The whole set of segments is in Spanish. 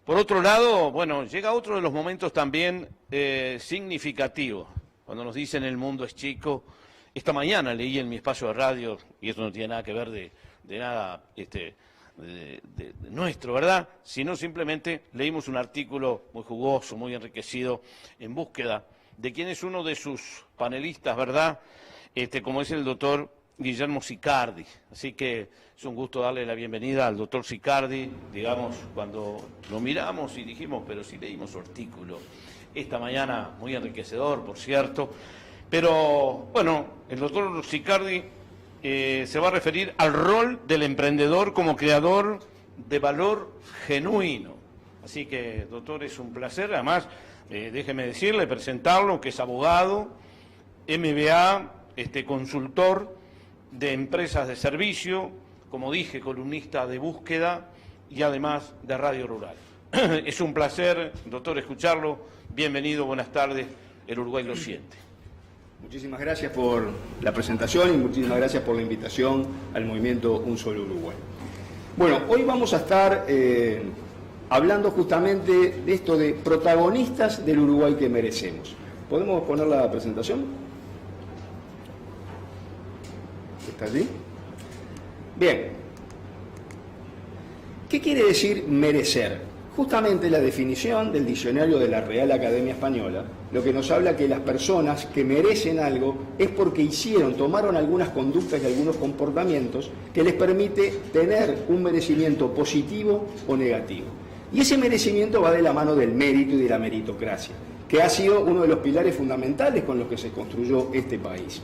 Por otro lado, bueno, llega otro de los momentos también significativos, cuando nos dicen el mundo es chico. Esta mañana leí en mi espacio de radio, y esto no tiene nada que ver de nada de nuestro, ¿verdad? Sino simplemente leímos un artículo muy jugoso, muy enriquecido, en búsqueda de quién es uno de sus panelistas, ¿verdad? Como es el doctor Guillermo Sicardi. Así que es un gusto darle la bienvenida al doctor Sicardi. Digamos, cuando lo miramos y dijimos, pero sí leímos su artículo esta mañana, muy enriquecedor, por cierto. Pero, bueno, el doctor Sicardi se va a referir al rol del emprendedor como creador de valor genuino. Así que, doctor, es un placer. Además, déjeme decirle, presentarlo, que es abogado, MBA, consultor de empresas de servicio, como dije, columnista de búsqueda y además de Radio Rural. Es un placer, doctor, escucharlo. Bienvenido, buenas tardes. El Uruguay lo siente. Muchísimas gracias por la presentación y muchísimas gracias por la invitación al movimiento Un Solo Uruguay. Bueno, hoy vamos a estar hablando justamente de esto de protagonistas del Uruguay que merecemos. ¿Podemos poner la presentación? ¿Está allí? Bien. ¿Qué quiere decir merecer? Justamente la definición del diccionario de la Real Academia Española, lo que nos habla que las personas que merecen algo es porque tomaron algunas conductas y algunos comportamientos que les permite tener un merecimiento positivo o negativo. Y ese merecimiento va de la mano del mérito y de la meritocracia, que ha sido uno de los pilares fundamentales con los que se construyó este país.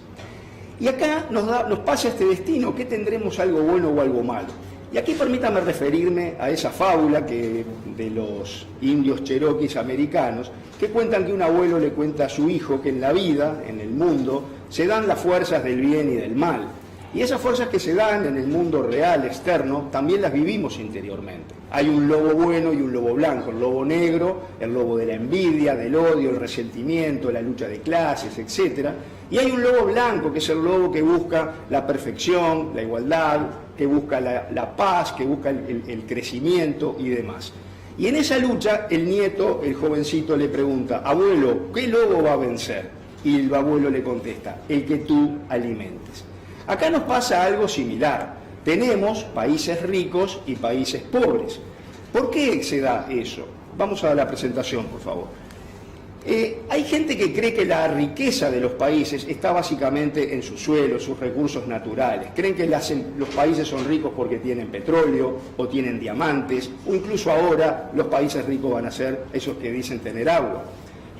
Y acá nos pasa este destino, que tendremos algo bueno o algo malo. Y aquí permítame referirme a esa fábula de los indios cheroquis americanos, que cuentan que un abuelo le cuenta a su hijo que en la vida, en el mundo, se dan las fuerzas del bien y del mal. Y esas fuerzas que se dan en el mundo real, externo, también las vivimos interiormente. Hay un lobo bueno y un lobo blanco, el lobo negro, el lobo de la envidia, del odio, el resentimiento, la lucha de clases, etc. Y hay un lobo blanco, que es el lobo que busca la perfección, la igualdad, que busca la paz, que busca el crecimiento y demás. Y en esa lucha, el nieto, el jovencito, le pregunta: abuelo, ¿qué lobo va a vencer? Y el abuelo le contesta: el que tú alimentes. Acá nos pasa algo similar. Tenemos países ricos y países pobres. ¿Por qué se da eso? Vamos a la presentación, por favor. Hay gente que cree que la riqueza de los países está básicamente en sus suelos, sus recursos naturales. Creen que los países son ricos porque tienen petróleo o tienen diamantes, o incluso ahora los países ricos van a ser esos que dicen tener agua.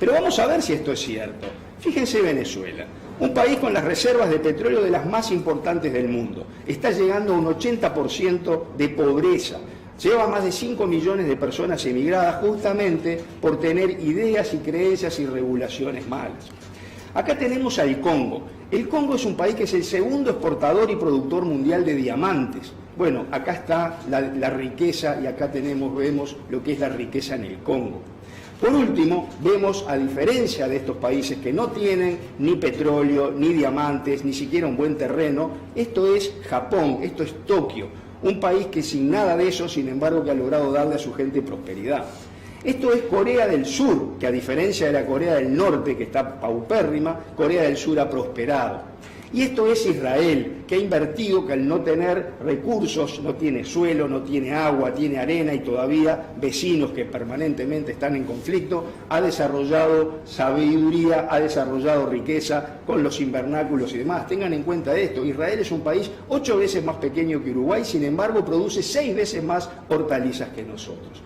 Pero vamos a ver si esto es cierto. Fíjense Venezuela, un país con las reservas de petróleo de las más importantes del mundo. Está llegando a un 80% de pobreza. Lleva más de 5 millones de personas emigradas justamente por tener ideas y creencias y regulaciones malas. Acá tenemos al Congo. El Congo es un país que es el segundo exportador y productor mundial de diamantes. Bueno, acá está la riqueza y acá vemos lo que es la riqueza en el Congo. Por último, vemos, a diferencia de estos países que no tienen ni petróleo, ni diamantes, ni siquiera un buen terreno, esto es Japón, esto es Tokio. Un país que sin nada de eso, sin embargo, que ha logrado darle a su gente prosperidad. Esto es Corea del Sur, que a diferencia de la Corea del Norte, que está paupérrima, Corea del Sur ha prosperado. Y esto es Israel, que ha invertido, que al no tener recursos, no tiene suelo, no tiene agua, tiene arena y todavía vecinos que permanentemente están en conflicto, ha desarrollado sabiduría, ha desarrollado riqueza con los invernáculos y demás. Tengan en cuenta esto, Israel es un país 8 veces más pequeño que Uruguay, sin embargo produce 6 veces más hortalizas que nosotros.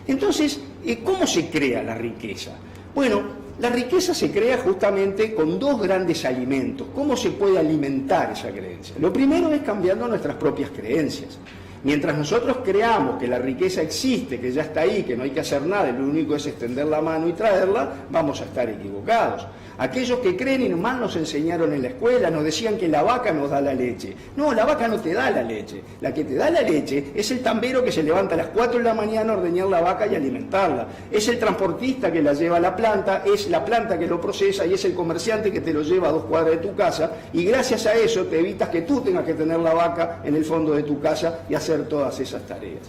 Entonces, ¿cómo se crea la riqueza? Bueno, la riqueza se crea justamente con 2 grandes alimentos. ¿Cómo se puede alimentar esa creencia? Lo primero es cambiando nuestras propias creencias. Mientras nosotros creamos que la riqueza existe, que ya está ahí, que no hay que hacer nada, lo único es extender la mano y traerla, vamos a estar equivocados. Aquellos que creen y mal nos enseñaron en la escuela, nos decían que la vaca nos da la leche. No, la vaca no te da la leche. La que te da la leche es el tambero que se levanta a las 4 de la mañana a ordeñar la vaca y alimentarla. Es el transportista que la lleva a la planta, es la planta que lo procesa y es el comerciante que te lo lleva a 2 cuadras de tu casa, y gracias a eso te evitas que tú tengas que tener la vaca en el fondo de tu casa y hacer todas esas tareas.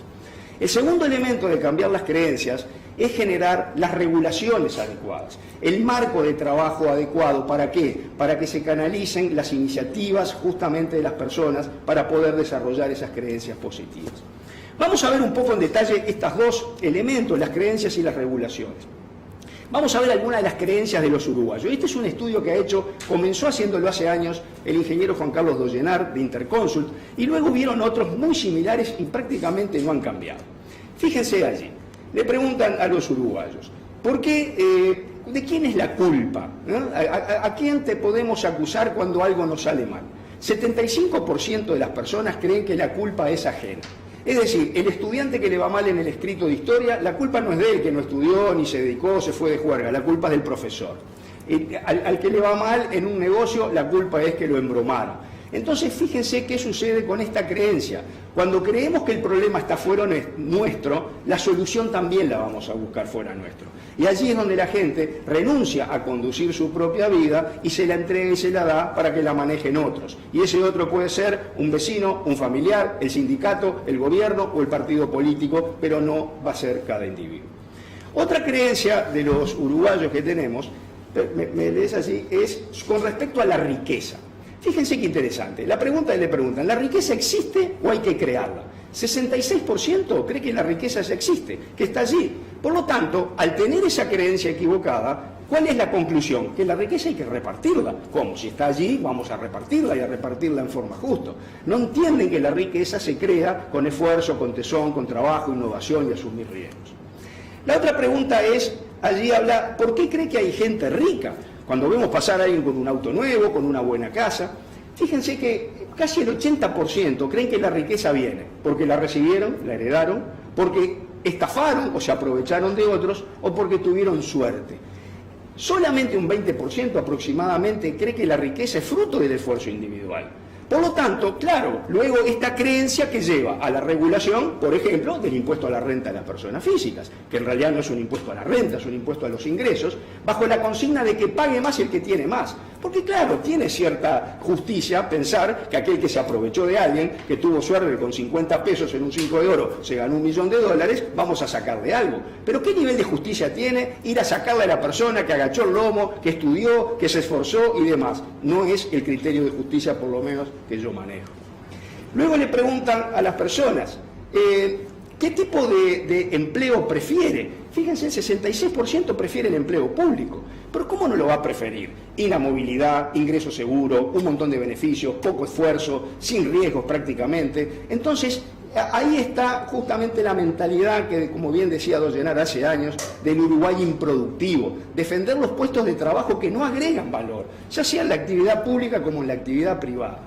El segundo elemento de cambiar las creencias es generar las regulaciones adecuadas, el marco de trabajo adecuado. ¿Para qué? Para que se canalicen las iniciativas justamente de las personas para poder desarrollar esas creencias positivas. Vamos a ver un poco en detalle estos dos elementos, las creencias y las regulaciones. Vamos a ver algunas de las creencias de los uruguayos. Este es un estudio que comenzó haciéndolo hace años el ingeniero Juan Carlos Dollenar de Interconsult, y luego hubieron otros muy similares y prácticamente no han cambiado. Fíjense allí, le preguntan a los uruguayos, ¿por qué, de quién es la culpa? ¿No? ¿A quién te podemos acusar cuando algo nos sale mal? 75% de las personas creen que la culpa es ajena. Es decir, el estudiante que le va mal en el escrito de historia, la culpa no es de él, que no estudió, ni se dedicó, se fue de juerga, la culpa es del profesor. Al que le va mal en un negocio, la culpa es que lo embromaron. Entonces, fíjense qué sucede con esta creencia. Cuando creemos que el problema está fuera nuestro, la solución también la vamos a buscar fuera nuestro. Y allí es donde la gente renuncia a conducir su propia vida y se la entrega y se la da para que la manejen otros. Y ese otro puede ser un vecino, un familiar, el sindicato, el gobierno o el partido político, pero no va a ser cada individuo. Otra creencia de los uruguayos que tenemos, me lees así, es con respecto a la riqueza. Fíjense qué interesante. La pregunta le preguntan, ¿la riqueza existe o hay que crearla? 66% cree que la riqueza ya existe, que está allí. Por lo tanto, al tener esa creencia equivocada, ¿cuál es la conclusión? Que la riqueza hay que repartirla. ¿Cómo? Si está allí, vamos a repartirla y a repartirla en forma justa. No entienden que la riqueza se crea con esfuerzo, con tesón, con trabajo, innovación y asumir riesgos. La otra pregunta es, allí habla, ¿por qué cree que hay gente rica? Cuando vemos pasar a alguien con un auto nuevo, con una buena casa, fíjense que casi el 80% creen que la riqueza viene porque la recibieron, la heredaron, porque estafaron o se aprovecharon de otros o porque tuvieron suerte. Solamente un 20% aproximadamente cree que la riqueza es fruto del esfuerzo individual. Por lo tanto, claro, luego esta creencia que lleva a la regulación, por ejemplo, del impuesto a la renta de las personas físicas, que en realidad no es un impuesto a la renta, es un impuesto a los ingresos, bajo la consigna de que pague más el que tiene más. Porque claro, tiene cierta justicia pensar que aquel que se aprovechó de alguien, que tuvo suerte con 50 pesos en un 5 de oro, se ganó $1.000.000, vamos a sacarle algo. Pero ¿qué nivel de justicia tiene ir a sacarle a la persona que agachó el lomo, que estudió, que se esforzó y demás? No es el criterio de justicia, por lo menos, que yo manejo. Luego le preguntan a las personas, ¿qué tipo de empleo prefiere? Fíjense, el 66% prefiere el empleo público. Pero ¿cómo no lo va a preferir? Inamovilidad, ingreso seguro, un montón de beneficios, poco esfuerzo, sin riesgos prácticamente. Entonces, ahí está justamente la mentalidad que, como bien decía Dollenar hace años, del Uruguay improductivo. Defender los puestos de trabajo que no agregan valor, ya sea en la actividad pública como en la actividad privada.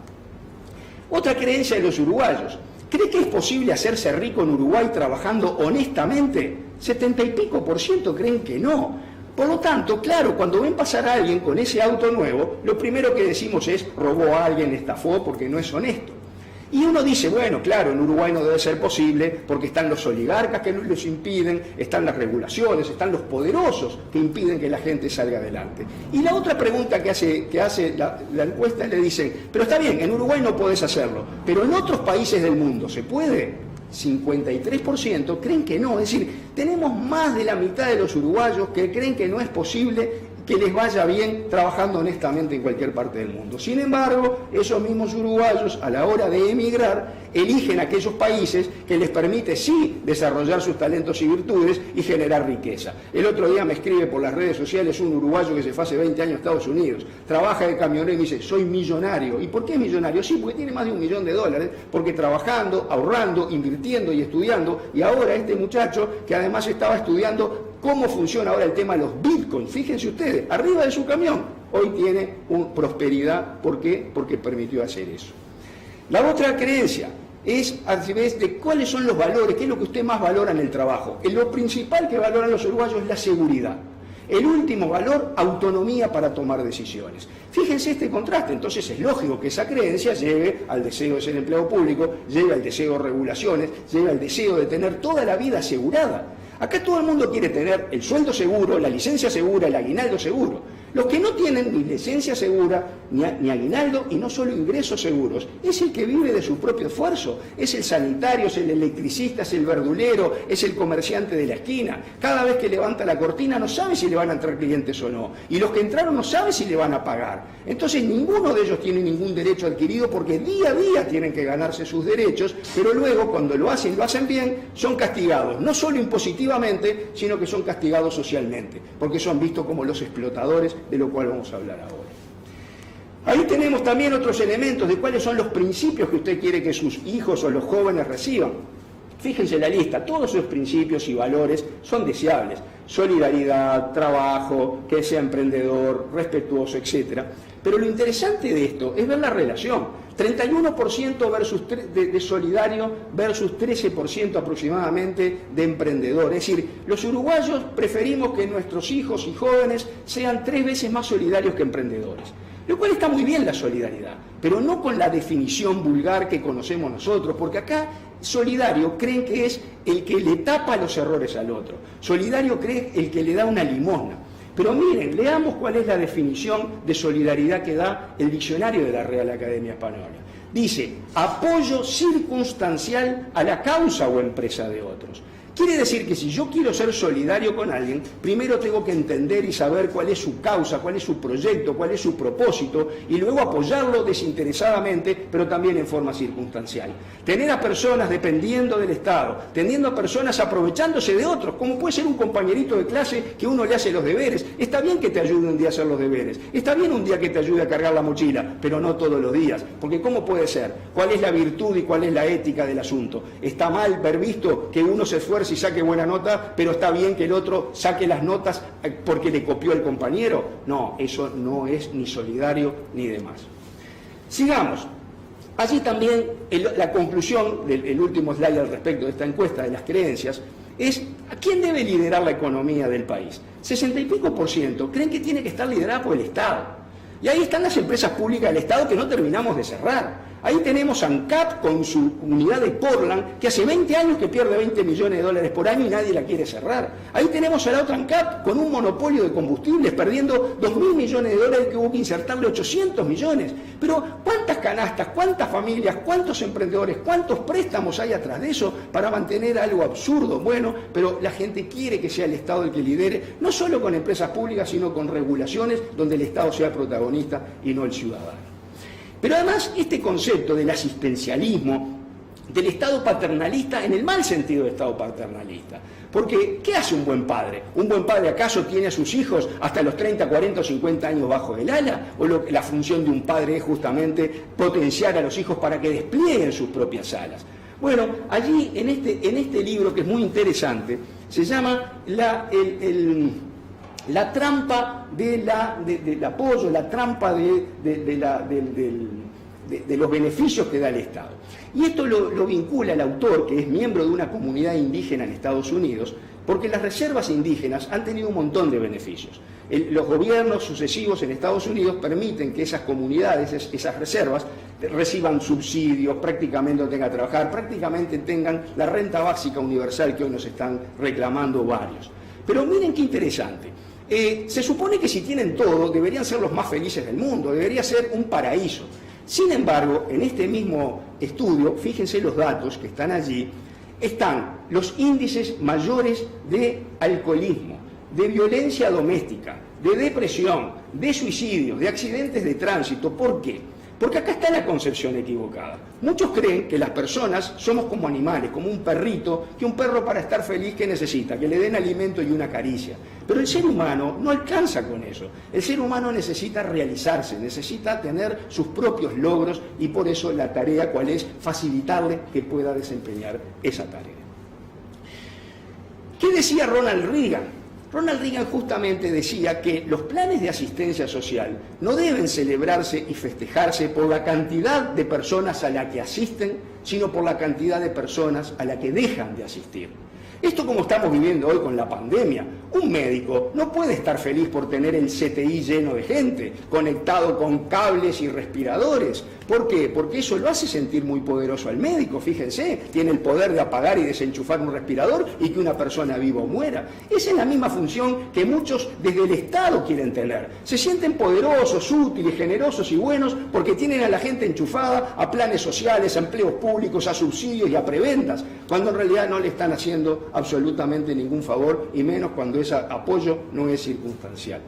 Otra creencia de los uruguayos. ¿Cree que es posible hacerse rico en Uruguay trabajando honestamente? 70 y pico % creen que no. Por lo tanto, claro, cuando ven pasar a alguien con ese auto nuevo, lo primero que decimos es, robó a alguien, estafó porque no es honesto. Y uno dice, bueno, claro, en Uruguay no debe ser posible porque están los oligarcas que los impiden, están las regulaciones, están los poderosos que impiden que la gente salga adelante. Y la otra pregunta que hace la encuesta, le dicen, pero está bien, en Uruguay no podés hacerlo, pero en otros países del mundo, ¿se puede? 53% creen que no, es decir, tenemos más de la mitad de los uruguayos que creen que no es posible que les vaya bien trabajando honestamente en cualquier parte del mundo. Sin embargo, esos mismos uruguayos, a la hora de emigrar, eligen aquellos países que les permite, sí, desarrollar sus talentos y virtudes y generar riqueza. El otro día me escribe por las redes sociales un uruguayo que se fue hace 20 años a Estados Unidos, trabaja de camionero y me dice, soy millonario. ¿Y por qué es millonario? Sí, porque tiene más de $1 millón, porque trabajando, ahorrando, invirtiendo y estudiando, y ahora este muchacho, que además estaba estudiando cómo funciona ahora el tema de los bitcoins, fíjense ustedes, arriba de su camión, hoy tiene prosperidad. ¿Por qué? Porque permitió hacer eso. La otra creencia es a través de cuáles son los valores, qué es lo que usted más valora en el trabajo. Lo principal que valoran los uruguayos es la seguridad. El último valor, autonomía para tomar decisiones. Fíjense este contraste, entonces es lógico que esa creencia lleve al deseo de ser empleado público, lleve al deseo de regulaciones, lleve al deseo de tener toda la vida asegurada. Acá todo el mundo quiere tener el sueldo seguro, la licencia segura, el aguinaldo seguro. Los que no tienen ni licencia segura, ni aguinaldo, y no solo ingresos seguros, es el que vive de su propio esfuerzo, es el sanitario, es el electricista, es el verdulero, es el comerciante de la esquina. Cada vez que levanta la cortina no sabe si le van a entrar clientes o no, y los que entraron no saben si le van a pagar. Entonces ninguno de ellos tiene ningún derecho adquirido porque día a día tienen que ganarse sus derechos, pero luego cuando lo hacen bien, son castigados, no solo impositivamente, sino que son castigados socialmente, porque son vistos como los explotadores, de lo cual vamos a hablar ahora. Ahí tenemos también otros elementos de cuáles son los principios que usted quiere que sus hijos o los jóvenes reciban. Fíjense la lista, todos esos principios y valores son deseables. Solidaridad, trabajo, que sea emprendedor, respetuoso, etc. Pero lo interesante de esto es ver la relación. 31% de solidario versus 13% aproximadamente de emprendedor. Es decir, los uruguayos preferimos que nuestros hijos y jóvenes sean 3 veces más solidarios que emprendedores. Lo cual está muy bien la solidaridad, pero no con la definición vulgar que conocemos nosotros, porque acá solidario creen que es el que le tapa los errores al otro. Solidario cree el que le da una limosna. Pero miren, leamos cuál es la definición de solidaridad que da el diccionario de la Real Academia Española. Dice, apoyo circunstancial a la causa o empresa de otros. Quiere decir que si yo quiero ser solidario con alguien, primero tengo que entender y saber cuál es su causa, cuál es su proyecto, cuál es su propósito, y luego apoyarlo desinteresadamente, pero también en forma circunstancial. Tener a personas dependiendo del Estado, teniendo a personas aprovechándose de otros, como puede ser un compañerito de clase que uno le hace los deberes. Está bien que te ayude un día a hacer los deberes, está bien un día que te ayude a cargar la mochila, pero no todos los días, porque ¿cómo puede ser? ¿Cuál es la virtud y cuál es la ética del asunto? ¿Está mal ver visto que uno se esfuerce y saque buena nota, pero está bien que el otro saque las notas porque le copió el compañero? No, eso no es ni solidario ni demás. Sigamos. Allí también la conclusión del último slide al respecto de esta encuesta de las creencias es ¿a quién debe liderar la economía del país? 60 y pico % creen que tiene que estar liderada por el Estado. Y ahí están las empresas públicas del Estado que no terminamos de cerrar. Ahí tenemos a ANCAP con su unidad de Portland, que hace 20 años que pierde 20 millones de dólares por año y nadie la quiere cerrar. Ahí tenemos a la otra ANCAP con un monopolio de combustibles, perdiendo 2.000 millones de dólares que hubo que insertarle 800 millones. Pero ¿cuántas canastas, cuántas familias, cuántos emprendedores, cuántos préstamos hay atrás de eso para mantener algo absurdo? Bueno, pero la gente quiere que sea el Estado el que lidere, no solo con empresas públicas, sino con regulaciones donde el Estado sea protagonista y no el ciudadano. Pero además este concepto del asistencialismo, del Estado paternalista, en el mal sentido de Estado paternalista. Porque, ¿qué hace un buen padre? ¿Un buen padre acaso tiene a sus hijos hasta los 30, 40 o 50 años bajo el ala? ¿O la función de un padre es justamente potenciar a los hijos para que desplieguen sus propias alas? Bueno, allí en este libro, que es muy interesante, se llama la trampa del apoyo, la trampa de los beneficios que da el Estado. Y esto lo vincula el autor, que es miembro de una comunidad indígena en Estados Unidos, porque las reservas indígenas han tenido un montón de beneficios. Los gobiernos sucesivos en Estados Unidos permiten que esas comunidades, esas reservas, reciban subsidios, prácticamente no tengan que trabajar, prácticamente tengan la renta básica universal que hoy nos están reclamando varios. Pero miren qué interesante. Se supone que si tienen todo, deberían ser los más felices del mundo, debería ser un paraíso. Sin embargo, en este mismo estudio, fíjense los datos que están allí, están los índices mayores de alcoholismo, de violencia doméstica, de depresión, de suicidios, de accidentes de tránsito. ¿Por qué? Porque acá está la concepción equivocada. Muchos creen que las personas somos como animales, como un perrito, que un perro para estar feliz, ¿qué necesita? Que le den alimento y una caricia. Pero el ser humano no alcanza con eso. El ser humano necesita realizarse, necesita tener sus propios logros, y por eso la tarea, ¿cuál es? Facilitarle que pueda desempeñar esa tarea. ¿Qué decía Ronald Reagan? Ronald Reagan justamente decía que los planes de asistencia social no deben celebrarse y festejarse por la cantidad de personas a la que asisten, sino por la cantidad de personas a la que dejan de asistir. Esto como estamos viviendo hoy con la pandemia. Un médico no puede estar feliz por tener el CTI lleno de gente, conectado con cables y respiradores, ¿Por qué? Porque eso lo hace sentir muy poderoso al médico, fíjense, tiene el poder de apagar y desenchufar un respirador y que una persona viva o muera. Esa es la misma función que muchos desde el Estado quieren tener. Se sienten poderosos, útiles, generosos y buenos porque tienen a la gente enchufada a planes sociales, a empleos públicos, a subsidios y a preventas, cuando en realidad no le están haciendo absolutamente ningún favor, y menos cuando ese apoyo no es circunstancial.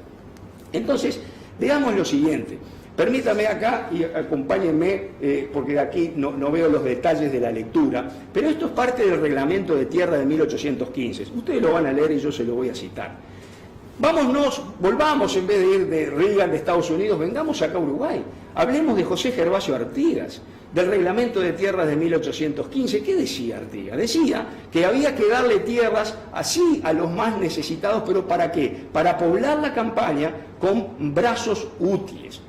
Entonces, veamos lo siguiente. Permítame acá y acompáñenme, porque aquí no veo los detalles de la lectura, pero esto es parte del reglamento de tierra de 1815. Ustedes lo van a leer y yo se lo voy a citar. Volvamos, en vez de ir de Reagan, de Estados Unidos, vengamos acá a Uruguay. Hablemos de José Gervasio Artigas, del reglamento de tierras de 1815. ¿Qué decía Artigas? Decía que había que darle tierras así a los más necesitados, pero ¿para qué? Para poblar la campaña con brazos útiles.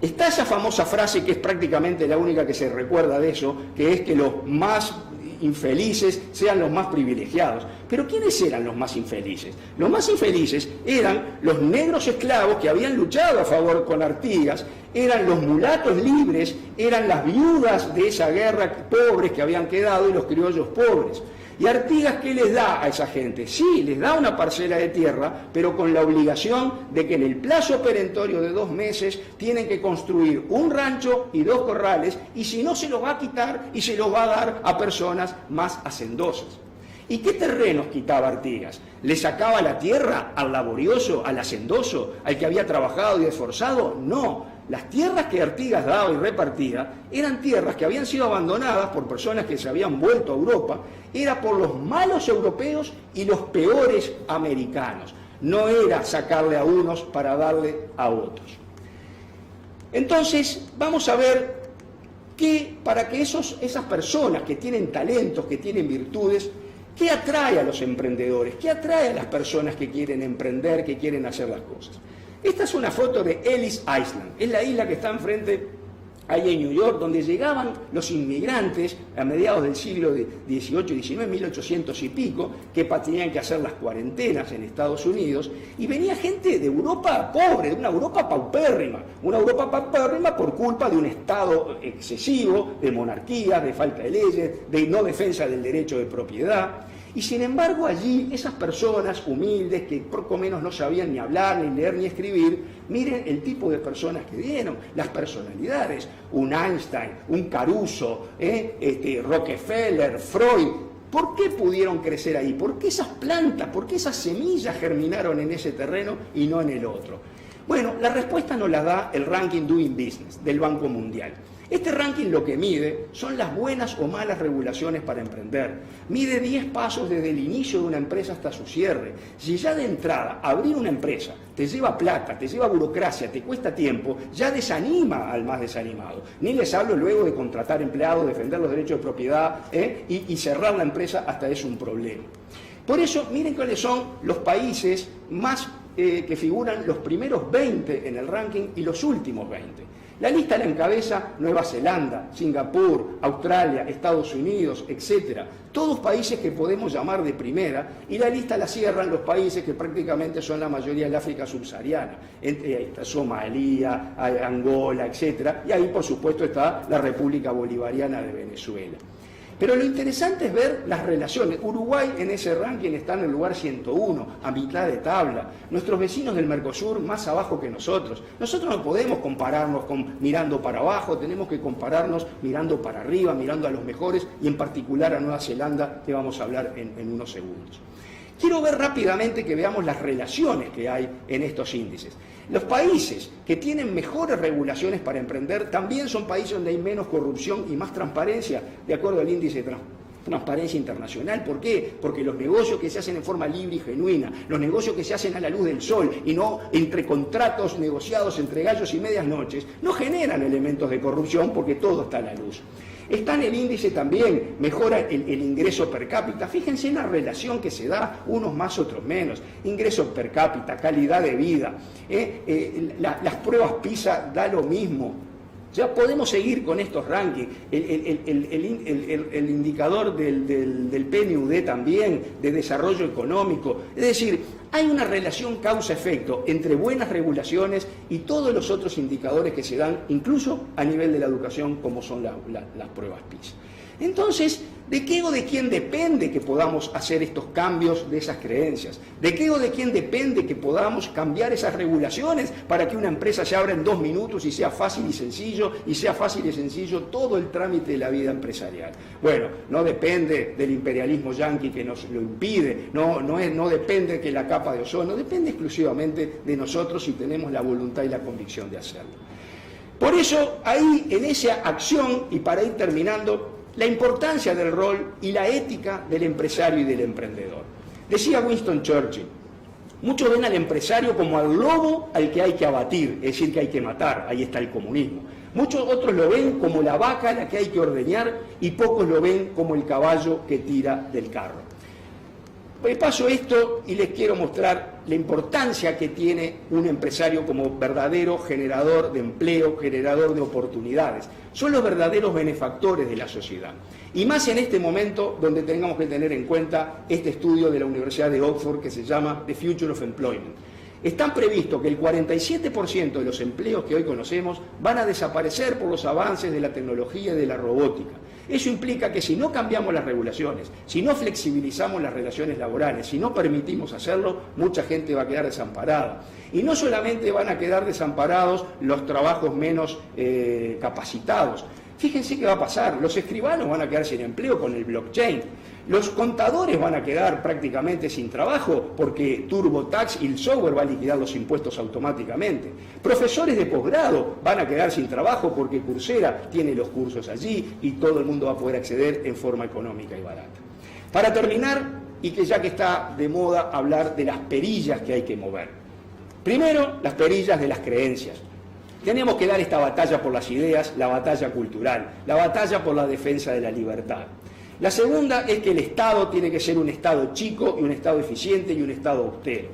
Está esa famosa frase que es prácticamente la única que se recuerda de eso, que es que los más infelices sean los más privilegiados. Pero ¿quiénes eran los más infelices? Los más infelices eran los negros esclavos que habían luchado a favor con Artigas, eran los mulatos libres, eran las viudas de esa guerra pobres que habían quedado y los criollos pobres. ¿Y Artigas qué les da a esa gente? Sí, les da una parcela de tierra, pero con la obligación de que en el plazo perentorio de 2 meses tienen que construir un rancho y 2 corrales, y si no se los va a quitar y se los va a dar a personas más hacendosas. ¿Y qué terrenos quitaba Artigas? ¿Le sacaba la tierra al laborioso, al hacendoso, al que había trabajado y esforzado? No. Las tierras que Artigas daba y repartía eran tierras que habían sido abandonadas por personas que se habían vuelto a Europa, era por los malos europeos y los peores americanos. No era sacarle a unos para darle a otros. Entonces, vamos a ver que para que esas personas que tienen talentos, que tienen virtudes, ¿qué atrae a los emprendedores? ¿Qué atrae a las personas que quieren emprender, que quieren hacer las cosas? Esta es una foto de Ellis Island, es la isla que está enfrente, ahí en New York, donde llegaban los inmigrantes a mediados del siglo XVIII y XIX, 1800 y pico, que tenían que hacer las cuarentenas en Estados Unidos, y venía gente de Europa pobre, de una Europa paupérrima por culpa de un Estado excesivo, de monarquías, de falta de leyes, de no defensa del derecho de propiedad. Y sin embargo allí esas personas humildes que poco menos no sabían ni hablar, ni leer, ni escribir, miren el tipo de personas que dieron, las personalidades, un Einstein, un Caruso, Rockefeller, Freud. ¿Por qué pudieron crecer ahí? ¿Por qué esas plantas, por qué esas semillas germinaron en ese terreno y no en el otro? Bueno, la respuesta nos la da el ranking Doing Business del Banco Mundial. Este ranking lo que mide son las buenas o malas regulaciones para emprender. Mide 10 pasos desde el inicio de una empresa hasta su cierre. Si ya de entrada abrir una empresa te lleva plata, te lleva burocracia, te cuesta tiempo, ya desanima al más desanimado. Ni les hablo luego de contratar empleados, defender los derechos de propiedad y cerrar la empresa, hasta es un problema. Por eso, miren cuáles son los países más que figuran los primeros 20 en el ranking y los últimos 20. La lista la encabeza Nueva Zelanda, Singapur, Australia, Estados Unidos, etc. Todos países que podemos llamar de primera, y la lista la cierran los países que prácticamente son la mayoría del África subsahariana, Somalia, Angola, etc. Y ahí, por supuesto, está la República Bolivariana de Venezuela. Pero lo interesante es ver las relaciones. Uruguay en ese ranking está en el lugar 101, a mitad de tabla. Nuestros vecinos del Mercosur más abajo que nosotros. Nosotros no podemos compararnos mirando para abajo, tenemos que compararnos mirando para arriba, mirando a los mejores, y en particular a Nueva Zelanda, que vamos a hablar en unos segundos. Quiero ver rápidamente que veamos las relaciones que hay en estos índices. Los países que tienen mejores regulaciones para emprender también son países donde hay menos corrupción y más transparencia, de acuerdo al índice de Transparencia Internacional. ¿Por qué? Porque los negocios que se hacen en forma libre y genuina, los negocios que se hacen a la luz del sol y no entre contratos negociados entre gallos y medias noches, no generan elementos de corrupción porque todo está a la luz. Está en el índice también, mejora el ingreso per cápita. Fíjense en la relación que se da, unos más, otros menos. Ingreso per cápita, calidad de vida. Las pruebas PISA da lo mismo. Ya podemos seguir con estos rankings. El indicador del PNUD también, de desarrollo económico. Es decir, Hay una relación causa-efecto entre buenas regulaciones y todos los otros indicadores que se dan, incluso a nivel de la educación, como son las pruebas PISA. Entonces, ¿de qué o de quién depende que podamos hacer estos cambios de esas creencias? ¿De qué o de quién depende que podamos cambiar esas regulaciones para que una empresa se abra en 2 minutos y sea fácil y sencillo todo el trámite de la vida empresarial? Bueno, no depende del imperialismo yanqui que nos lo impide, no depende que la capa de ozono, depende exclusivamente de nosotros si tenemos la voluntad y la convicción de hacerlo. Por eso, ahí, en esa acción, y para ir terminando, la importancia del rol y la ética del empresario y del emprendedor. Decía Winston Churchill, muchos ven al empresario como al lobo al que hay que abatir, es decir, que hay que matar, ahí está el comunismo. Muchos otros lo ven como la vaca a la que hay que ordeñar y pocos lo ven como el caballo que tira del carro. Paso esto y les quiero mostrar la importancia que tiene un empresario como verdadero generador de empleo, generador de oportunidades. Son los verdaderos benefactores de la sociedad. Y más en este momento donde tengamos que tener en cuenta este estudio de la Universidad de Oxford que se llama The Future of Employment. Está previsto que el 47% de los empleos que hoy conocemos van a desaparecer por los avances de la tecnología y de la robótica. Eso implica que si no cambiamos las regulaciones, si no flexibilizamos las relaciones laborales, si no permitimos hacerlo, mucha gente va a quedar desamparada. Y no solamente van a quedar desamparados los trabajos menos capacitados. Fíjense qué va a pasar, los escribanos van a quedar sin empleo con el blockchain, los contadores van a quedar prácticamente sin trabajo porque TurboTax y el software va a liquidar los impuestos automáticamente, profesores de posgrado van a quedar sin trabajo porque Coursera tiene los cursos allí y todo el mundo va a poder acceder en forma económica y barata. Para terminar, y que ya que está de moda hablar de las perillas que hay que mover, primero las perillas de las creencias. Tenemos que dar esta batalla por las ideas, la batalla cultural, la batalla por la defensa de la libertad. La segunda es que el Estado tiene que ser un Estado chico y un Estado eficiente y un Estado austero.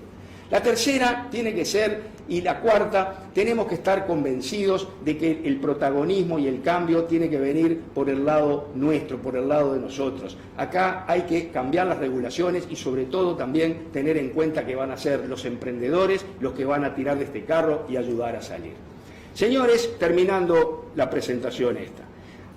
La tercera tiene que ser, y la cuarta, tenemos que estar convencidos de que el protagonismo y el cambio tiene que venir por el lado nuestro, por el lado de nosotros. Acá hay que cambiar las regulaciones y sobre todo también tener en cuenta que van a ser los emprendedores los que van a tirar de este carro y ayudar a salir. Señores, terminando la presentación esta,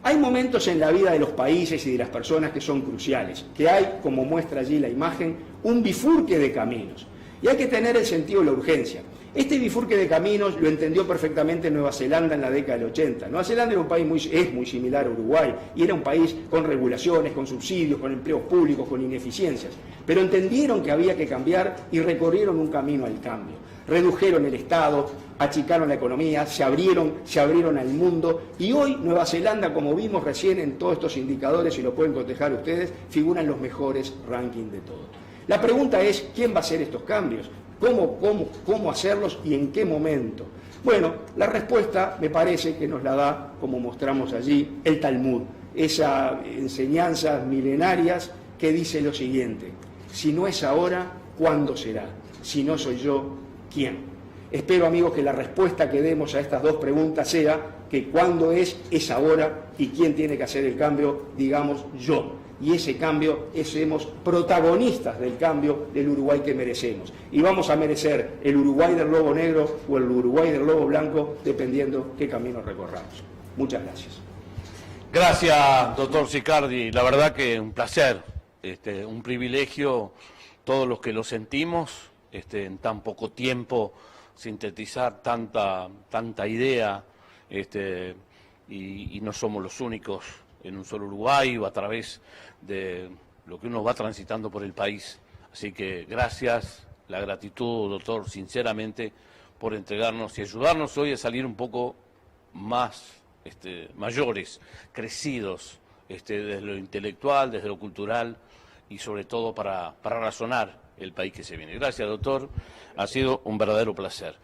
hay momentos en la vida de los países y de las personas que son cruciales, que hay, como muestra allí la imagen, un bifurque de caminos, y hay que tener el sentido de la urgencia. Este bifurque de caminos lo entendió perfectamente Nueva Zelanda en la década del 80. Nueva Zelanda era un país es muy similar a Uruguay, y era un país con regulaciones, con subsidios, con empleos públicos, con ineficiencias, pero entendieron que había que cambiar y recorrieron un camino al cambio. Redujeron el Estado, achicaron la economía, se abrieron al mundo y hoy Nueva Zelanda, como vimos recién en todos estos indicadores, y lo pueden cotejar ustedes, figuran los mejores rankings de todo. La pregunta es, ¿quién va a hacer estos cambios? ¿Cómo hacerlos y en qué momento? Bueno, la respuesta me parece que nos la da, como mostramos allí, el Talmud, esas enseñanzas milenarias que dice lo siguiente: si no es ahora, ¿cuándo será? Si no soy yo, ¿quién? Espero, amigos, que la respuesta que demos a estas dos preguntas sea que cuándo es ahora, y quién tiene que hacer el cambio, digamos yo. Y ese cambio, seremos protagonistas del cambio del Uruguay que merecemos. Y vamos a merecer el Uruguay del lobo negro o el Uruguay del lobo blanco, dependiendo qué camino recorramos. Muchas gracias. Gracias, doctor Sicardi. La verdad que un placer, un privilegio, todos los que lo sentimos, en tan poco tiempo, sintetizar tanta idea, y no somos los únicos en un solo Uruguay o a través de lo que uno va transitando por el país. Así que gracias, la gratitud, doctor, sinceramente, por entregarnos y ayudarnos hoy a salir un poco más mayores, crecidos, desde lo intelectual, desde lo cultural y sobre todo para razonar el país que se viene. Gracias, doctor, ha sido un verdadero placer.